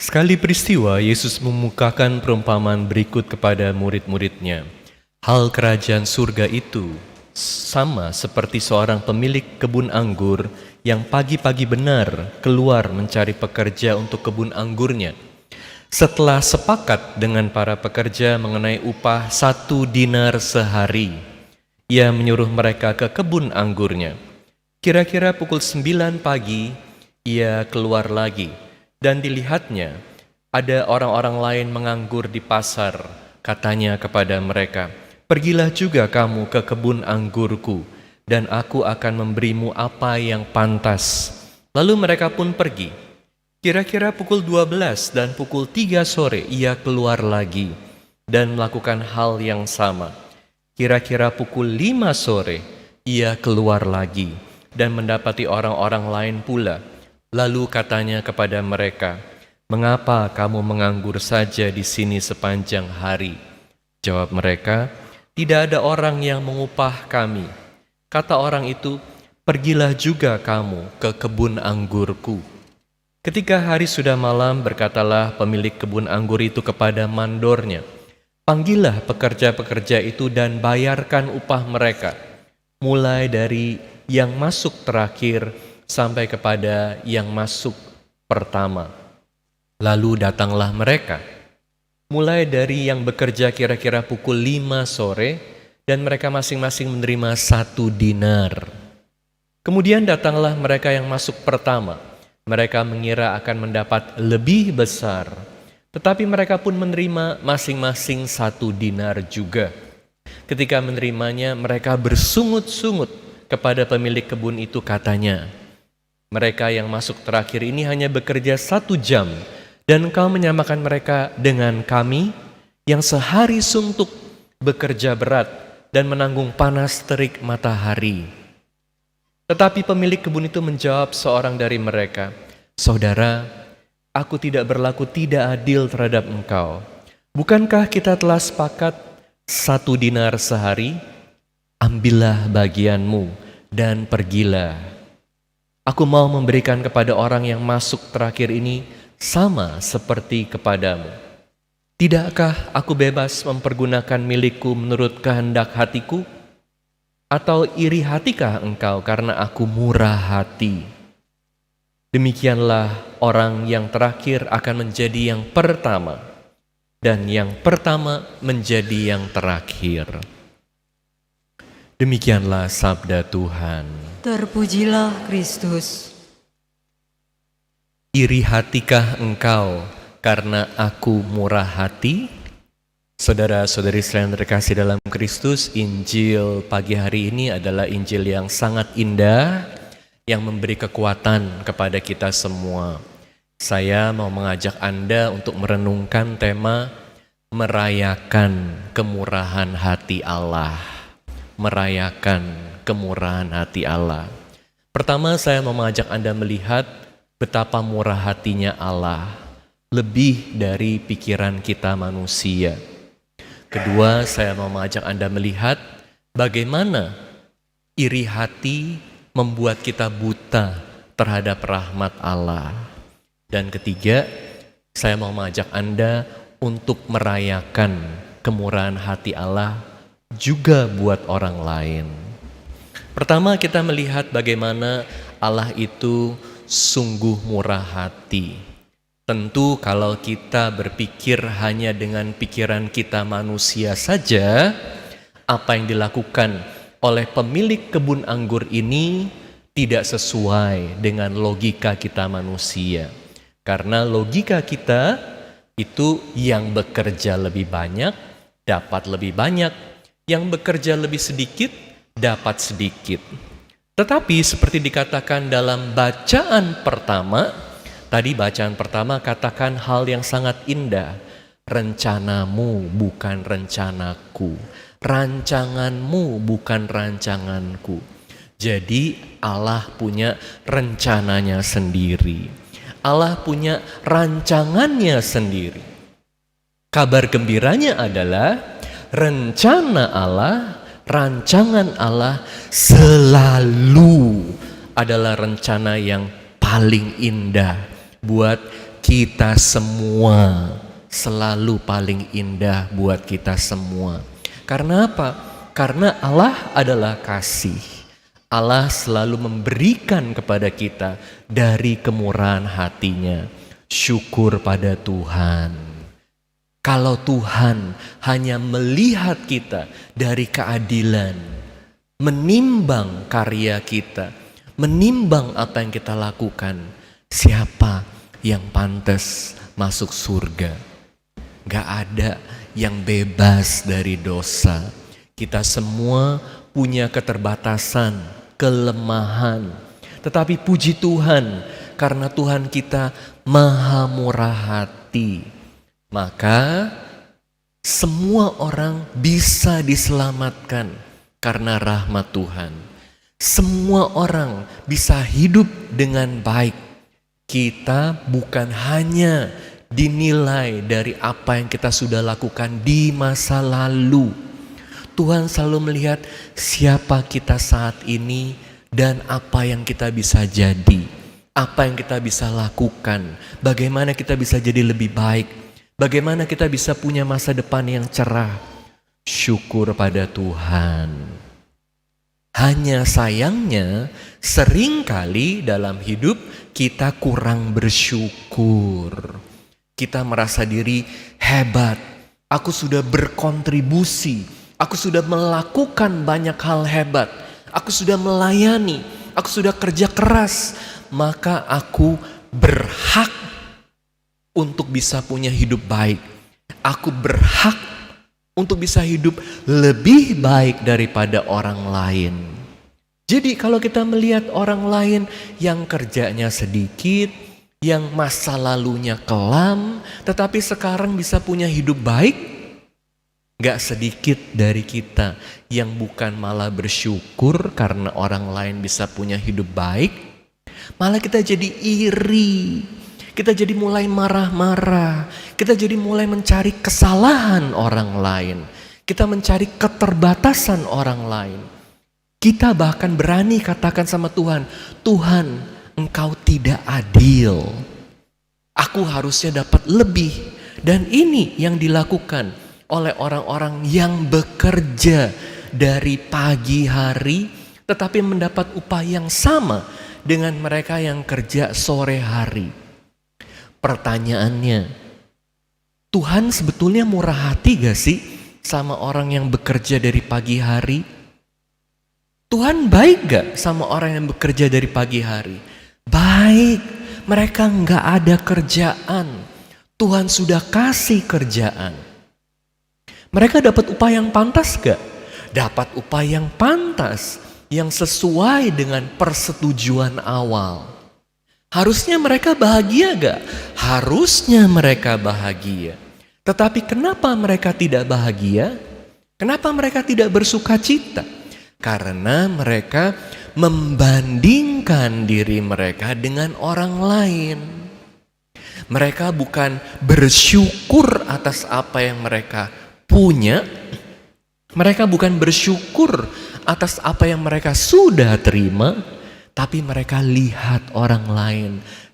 Sekali peristiwa, Yesus memukakan perumpamaan berikut kepada murid-muridnya. Hal kerajaan surga itu sama seperti seorang pemilik kebun anggur yang pagi-pagi benar keluar mencari pekerja untuk kebun anggurnya. Setelah sepakat dengan para pekerja mengenai upah 1 dinar sehari, ia menyuruh mereka ke kebun anggurnya. Kira-kira pukul 9 pagi, ia keluar lagi. Dan dilihatnya, ada orang-orang lain menganggur di pasar. Katanya kepada mereka, "Pergilah juga kamu ke kebun anggurku, dan aku akan memberimu apa yang pantas." Lalu mereka pun pergi. Kira-kira pukul 12 dan pukul 3 sore, ia keluar lagi dan melakukan hal yang sama. Kira-kira pukul 5 sore, ia keluar lagi dan mendapati orang-orang lain pula. Lalu katanya kepada mereka, "Mengapa kamu menganggur saja di sini sepanjang hari?" Jawab mereka, "Tidak ada orang yang mengupah kami." Kata orang itu, "Pergilah juga kamu ke kebun anggurku." Ketika hari sudah malam, berkatalah pemilik kebun anggur itu kepada mandornya, "Panggillah pekerja-pekerja itu dan bayarkan upah mereka, mulai dari yang masuk terakhir sampai kepada yang masuk pertama." Lalu datanglah mereka, mulai dari yang bekerja kira-kira pukul 5 sore, dan mereka masing-masing menerima 1 dinar. Kemudian datanglah mereka yang masuk pertama. Mereka mengira akan mendapat lebih besar, tetapi mereka pun menerima masing-masing 1 dinar juga. Ketika menerimanya, mereka bersungut-sungut kepada pemilik kebun itu, katanya, "Mereka yang masuk terakhir ini hanya bekerja 1 jam, dan engkau menyamakan mereka dengan kami yang sehari suntuk bekerja berat dan menanggung panas terik matahari." Tetapi pemilik kebun itu menjawab seorang dari mereka, "Saudara, aku tidak berlaku tidak adil terhadap engkau. Bukankah kita telah sepakat 1 dinar sehari? Ambillah bagianmu dan pergilah. Aku mau memberikan kepada orang yang masuk terakhir ini sama seperti kepadamu. Tidakkah aku bebas mempergunakan milikku menurut kehendak hatiku? Atau iri hatikah engkau karena aku murah hati?" Demikianlah orang yang terakhir akan menjadi yang pertama, dan yang pertama menjadi yang terakhir. Demikianlah sabda Tuhan. Terpujilah Kristus. Iri hatikah engkau karena aku murah hati? Saudara-saudari sekalian terkasih dalam Kristus, Injil pagi hari ini adalah Injil yang sangat indah, yang memberi kekuatan kepada kita semua. Saya mau mengajak Anda untuk merenungkan tema merayakan kemurahan hati Allah. Merayakan kemurahan hati Allah. Pertama, saya mau mengajak Anda melihat betapa murah hatinya Allah, lebih dari pikiran kita manusia. Kedua, saya mau mengajak Anda melihat bagaimana iri hati membuat kita buta terhadap rahmat Allah. Dan ketiga, saya mau mengajak Anda untuk merayakan kemurahan hati Allah juga buat orang lain. Pertama, kita melihat bagaimana Allah itu sungguh murah hati. Tentu kalau kita berpikir hanya dengan pikiran kita manusia saja, apa yang dilakukan oleh pemilik kebun anggur ini tidak sesuai dengan logika kita manusia. Karena logika kita itu yang bekerja lebih banyak dapat lebih banyak, yang bekerja lebih sedikit dapat sedikit. Tetapi seperti dikatakan dalam bacaan pertama, tadi bacaan pertama katakan hal yang sangat indah. Rencanamu bukan rencanaku, rancanganmu bukan rancanganku. Jadi Allah punya rencananya sendiri. Allah punya rancangannya sendiri. Kabar gembiranya adalah rencana Allah, rancangan Allah selalu adalah rencana yang paling indah buat kita semua selalu paling indah buat kita semua. Karena apa? Karena Allah adalah kasih. Allah selalu memberikan kepada kita dari kemurahan hatinya. Syukur pada Tuhan. Kalau Tuhan hanya melihat kita dari keadilan, menimbang karya kita, menimbang apa yang kita lakukan, siapa yang pantas masuk surga? Gak ada yang bebas dari dosa. Kita semua punya keterbatasan, kelemahan. Tetapi puji Tuhan, karena Tuhan kita maha murah hati, maka semua orang bisa diselamatkan karena rahmat Tuhan. Semua orang bisa hidup dengan baik. Kita bukan hanya dinilai dari apa yang kita sudah lakukan di masa lalu. Tuhan selalu melihat siapa kita saat ini dan apa yang kita bisa jadi, apa yang kita bisa lakukan, bagaimana kita bisa jadi lebih baik, bagaimana kita bisa punya masa depan yang cerah. Syukur pada Tuhan. Hanya sayangnya seringkali dalam hidup kita kurang bersyukur. Kita merasa diri hebat, aku sudah berkontribusi, aku sudah melakukan banyak hal hebat, aku sudah melayani, aku sudah kerja keras, maka aku berhak untuk bisa punya hidup baik. Aku berhak untuk bisa hidup lebih baik daripada orang lain. Jadi kalau kita melihat orang lain yang kerjanya sedikit, yang masa lalunya kelam, tetapi sekarang bisa punya hidup baik, gak sedikit dari kita yang bukan malah bersyukur karena orang lain bisa punya hidup baik, malah kita jadi iri, kita jadi mulai marah-marah, kita jadi mulai mencari kesalahan orang lain, kita mencari keterbatasan orang lain. Kita bahkan berani katakan sama Tuhan, Tuhan, Engkau tidak adil. Aku harusnya dapat lebih. Dan ini yang dilakukan oleh orang-orang yang bekerja dari pagi hari tetapi mendapat upah yang sama dengan mereka yang kerja sore hari. Pertanyaannya, Tuhan sebetulnya murah hati gak sih sama orang yang bekerja dari pagi hari? Tuhan baik gak sama orang yang bekerja dari pagi hari? Baik, mereka gak ada kerjaan. Tuhan sudah kasih kerjaan. Mereka dapat upah yang pantas gak? Dapat upah yang pantas, yang sesuai dengan persetujuan awal. Harusnya mereka bahagia gak? Harusnya mereka bahagia. Tetapi kenapa mereka tidak bahagia? Kenapa mereka tidak bersuka cita? Karena mereka membandingkan diri mereka dengan orang lain. Mereka bukan bersyukur atas apa yang mereka punya. Mereka bukan bersyukur atas apa yang mereka sudah terima. Tapi mereka lihat orang lain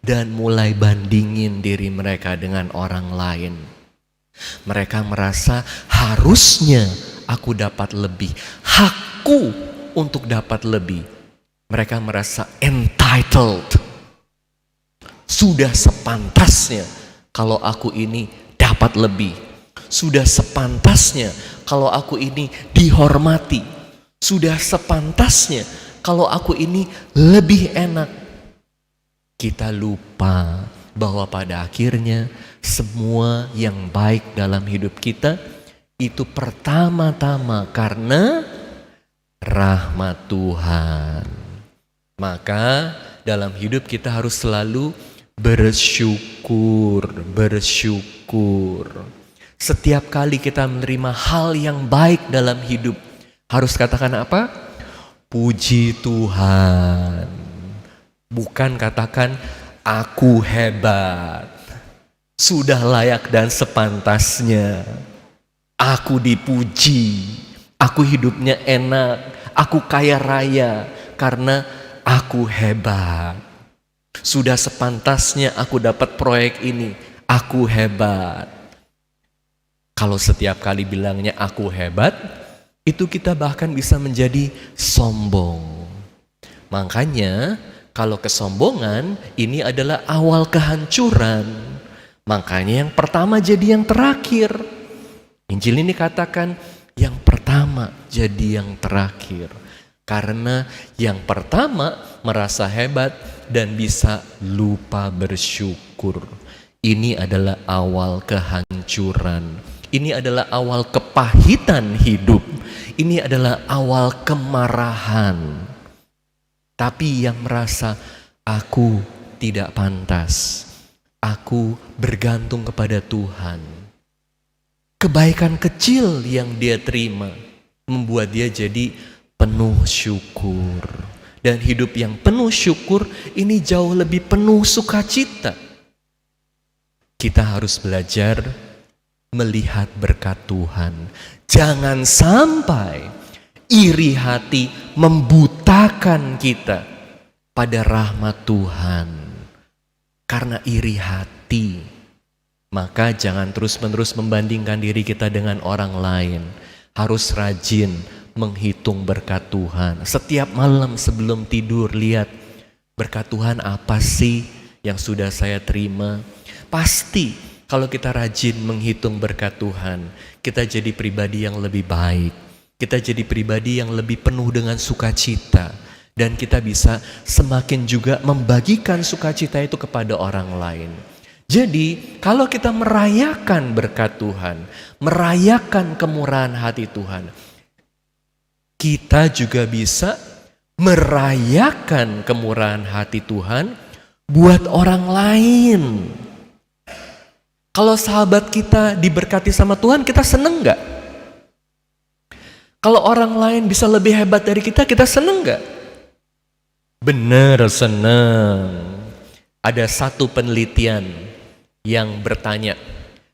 dan mulai bandingin diri mereka dengan orang lain. Mereka merasa harusnya aku dapat lebih. Hakku untuk dapat lebih. Mereka merasa entitled. Sudah sepantasnya kalau aku ini dapat lebih. Sudah sepantasnya kalau aku ini dihormati. Sudah sepantasnya kalau aku ini lebih enak. Kita lupa bahwa pada akhirnya semua yang baik dalam hidup kita itu pertama-tama karena rahmat Tuhan. Maka dalam hidup kita harus selalu bersyukur. Setiap kali kita menerima hal yang baik dalam hidup, harus katakan apa? Puji Tuhan. Bukan katakan aku hebat, sudah layak dan sepantasnya. Aku dipuji, aku hidupnya enak, aku kaya raya karena aku hebat. Sudah sepantasnya aku dapat proyek ini. Aku hebat. Kalau setiap kali bilangnya aku hebat, itu kita bahkan bisa menjadi sombong. Makanya kalau kesombongan ini adalah awal kehancuran. Makanya yang pertama jadi yang terakhir. Injil ini katakan yang pertama jadi yang terakhir. Karena yang pertama merasa hebat dan bisa lupa bersyukur. Ini adalah awal kehancuran. Ini adalah awal kepahitan hidup. Ini adalah awal kemarahan. Tapi yang merasa aku tidak pantas, aku bergantung kepada Tuhan. Kebaikan kecil yang dia terima membuat dia jadi penuh syukur. Dan hidup yang penuh syukur ini jauh lebih penuh sukacita. Kita harus belajar melihat berkat Tuhan. Jangan sampai iri hati membutakan kita pada rahmat Tuhan. Karena iri hati, maka jangan terus-menerus membandingkan diri kita dengan orang lain. Harus rajin menghitung berkat Tuhan. Setiap malam sebelum tidur, lihat berkat Tuhan apa sih yang sudah saya terima. Pasti kalau kita rajin menghitung berkat Tuhan, kita jadi pribadi yang lebih baik. Kita jadi pribadi yang lebih penuh dengan sukacita. Dan kita bisa semakin juga membagikan sukacita itu kepada orang lain. Jadi kalau kita merayakan berkat Tuhan, merayakan kemurahan hati Tuhan, kita juga bisa merayakan kemurahan hati Tuhan buat orang lain. Kalau sahabat kita diberkati sama Tuhan, kita seneng gak? Kalau orang lain bisa lebih hebat dari kita seneng gak? Bener, seneng. Ada satu penelitian yang bertanya,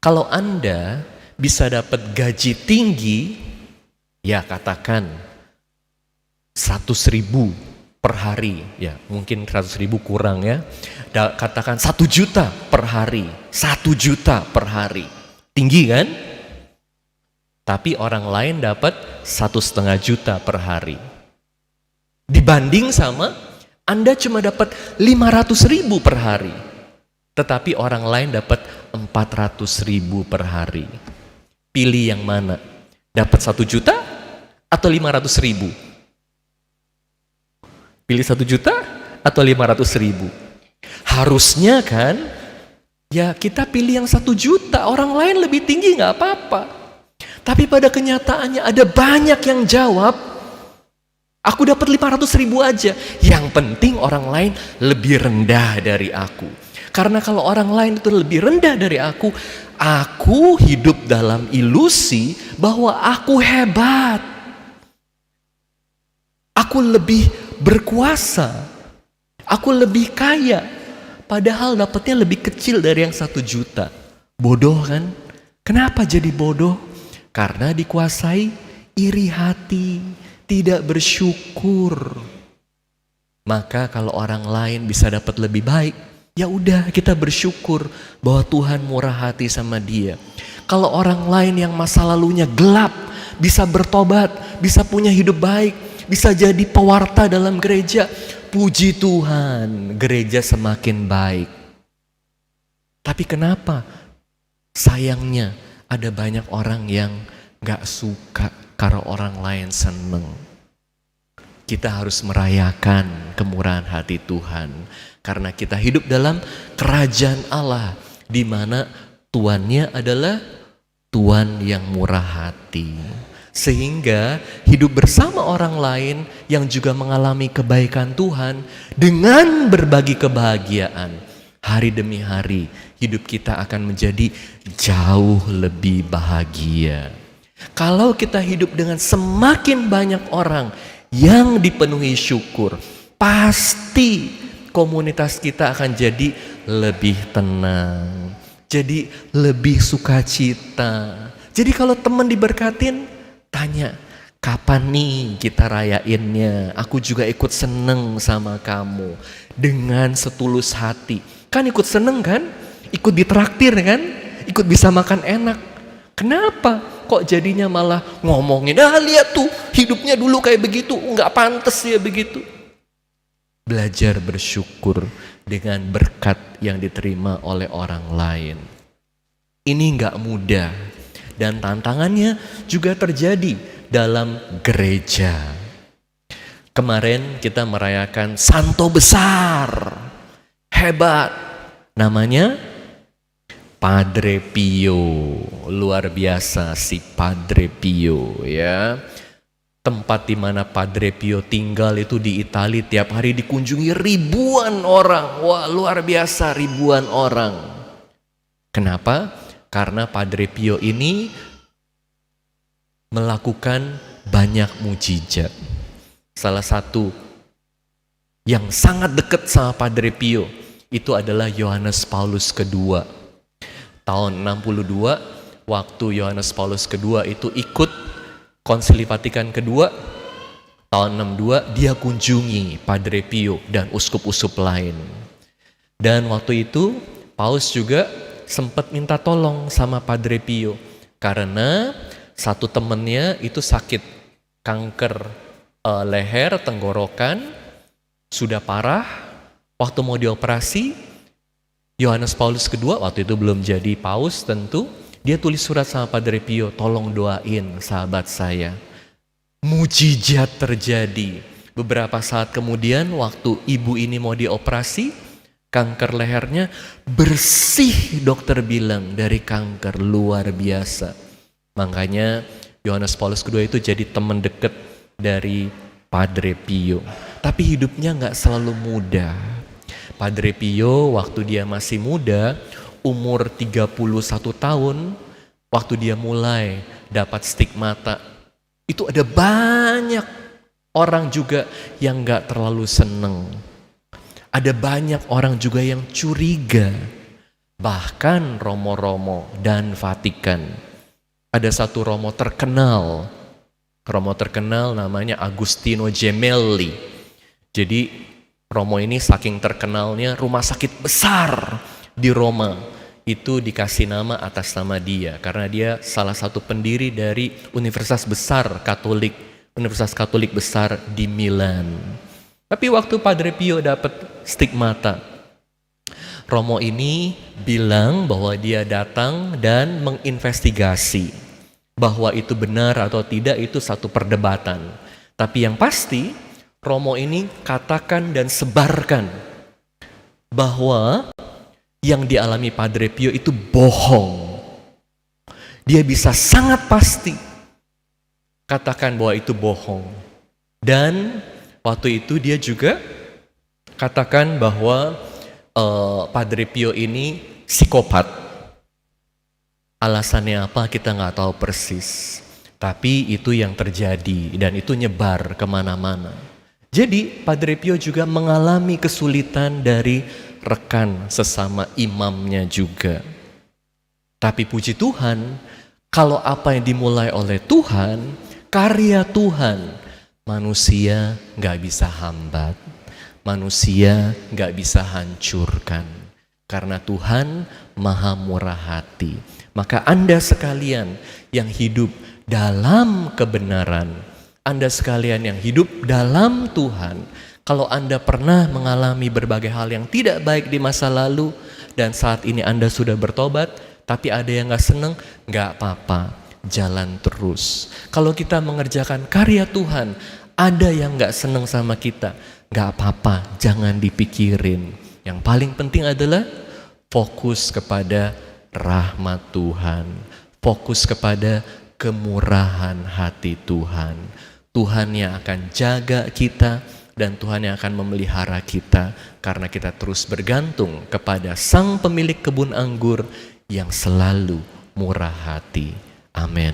kalau Anda bisa dapat gaji tinggi, ya katakan 100.000 per hari, ya mungkin 100.000 kurang ya. Katakan 1 juta per hari, 1 juta per hari, tinggi kan? Tapi orang lain dapat 1,5 juta per hari. Dibanding sama Anda cuma dapat 500.000 per hari, tetapi orang lain dapat 400.000 per hari. Pilih yang mana? Dapat 1 juta atau 500.000? Pilih 1 juta atau 500.000? Harusnya kan, ya kita pilih yang 1 juta, orang lain lebih tinggi gak apa-apa. Tapi pada kenyataannya ada banyak yang jawab, aku dapat 500.000 aja. Yang penting orang lain lebih rendah dari aku. Karena kalau orang lain itu lebih rendah dari aku hidup dalam ilusi bahwa aku hebat. Aku lebih berkuasa. Aku lebih kaya. Padahal dapatnya lebih kecil dari yang 1 juta. Bodoh kan? Kenapa jadi bodoh? Karena dikuasai iri hati, tidak bersyukur. Maka kalau orang lain bisa dapat lebih baik, ya udah kita bersyukur bahwa Tuhan murah hati sama dia. Kalau orang lain yang masa lalunya gelap bisa bertobat, bisa punya hidup baik, bisa jadi pewarta dalam gereja, puji Tuhan, gereja semakin baik. Tapi kenapa? Sayangnya ada banyak orang yang gak suka kalau orang lain seneng. Kita harus merayakan kemurahan hati Tuhan. Karena kita hidup dalam kerajaan Allah, di mana Tuannya adalah Tuhan yang murah hati. Sehingga hidup bersama orang lain yang juga mengalami kebaikan Tuhan dengan berbagi kebahagiaan. Hari demi hari hidup kita akan menjadi jauh lebih bahagia. Kalau kita hidup dengan semakin banyak orang yang dipenuhi syukur, pasti komunitas kita akan jadi lebih tenang, jadi lebih sukacita. Jadi kalau teman diberkatin, tanya, kapan nih kita rayainnya? Aku juga ikut seneng sama kamu. dengan setulus hati. Kan ikut seneng kan? Ikut ditraktir kan? Ikut bisa makan enak. Kenapa? Kok jadinya malah ngomongin, lihat tuh hidupnya dulu kayak begitu, nggak pantas ya begitu. Belajar bersyukur dengan berkat yang diterima oleh orang lain. Ini nggak mudah dan tantangannya juga terjadi dalam gereja. Kemarin kita merayakan santo besar, hebat, namanya Padre Pio. Luar biasa si Padre Pio ya. Tempat di mana Padre Pio tinggal itu di Italia, tiap hari dikunjungi ribuan orang. Wah, luar biasa, ribuan orang. Kenapa? Karena Padre Pio ini melakukan banyak mujizat. Salah satu yang sangat dekat sama Padre Pio itu adalah Yohanes Paulus II. Tahun 62, waktu Yohanes Paulus II itu ikut Konsili Vatikan kedua, tahun 62 dia kunjungi Padre Pio dan uskup-uskup lain. Dan waktu itu Paus juga sempat minta tolong sama Padre Pio karena satu temennya itu sakit kanker leher, tenggorokan, sudah parah. Waktu mau dioperasi, Yohanes Paulus II waktu itu belum jadi Paus tentu, dia tulis surat sama Padre Pio, tolong doain sahabat saya. Mujizat terjadi. Beberapa saat kemudian waktu ibu ini mau dioperasi, kanker lehernya bersih, dokter bilang, dari kanker, luar biasa. Makanya Yohanes Paulus II itu jadi teman dekat dari Padre Pio. Tapi hidupnya gak selalu mudah. Padre Pio waktu dia masih muda, umur 31 tahun, waktu dia mulai dapat stigmata, itu ada banyak orang juga yang gak terlalu seneng. Ada banyak orang juga yang curiga. Bahkan Romo-Romo dan Vatikan. Ada satu Romo terkenal namanya Agustino Gemelli. Jadi Romo ini saking terkenalnya, rumah sakit besar di Roma itu dikasih nama atas nama dia karena dia salah satu pendiri dari Universitas Katolik besar di Milan. Tapi waktu Padre Pio dapat stigmata, Romo ini bilang bahwa dia datang dan menginvestigasi bahwa itu benar atau tidak, itu satu perdebatan. Tapi yang pasti Romo ini katakan dan sebarkan bahwa yang dialami Padre Pio itu bohong. Dia bisa sangat pasti katakan bahwa itu bohong. Dan waktu itu dia juga katakan bahwa Padre Pio ini psikopat. Alasannya apa kita nggak tahu persis. Tapi itu yang terjadi dan itu nyebar kemana-mana. Jadi Padre Pio juga mengalami kesulitan dari rekan sesama imamnya juga. Tapi puji Tuhan, kalau apa yang dimulai oleh Tuhan, karya Tuhan, manusia gak bisa hambat, manusia gak bisa hancurkan. Karena Tuhan maha murah hati. Maka Anda sekalian yang hidup dalam kebenaran, Anda sekalian yang hidup dalam Tuhan, kalau Anda pernah mengalami berbagai hal yang tidak baik di masa lalu dan saat ini Anda sudah bertobat, tapi ada yang gak seneng, gak apa-apa, jalan terus. Kalau kita mengerjakan karya Tuhan, ada yang gak seneng sama kita, gak apa-apa, jangan dipikirin. Yang paling penting adalah fokus kepada rahmat Tuhan, fokus kepada kemurahan hati Tuhan. Tuhan yang akan jaga kita dan Tuhan yang akan memelihara kita karena kita terus bergantung kepada Sang Pemilik kebun anggur yang selalu murah hati. Amin.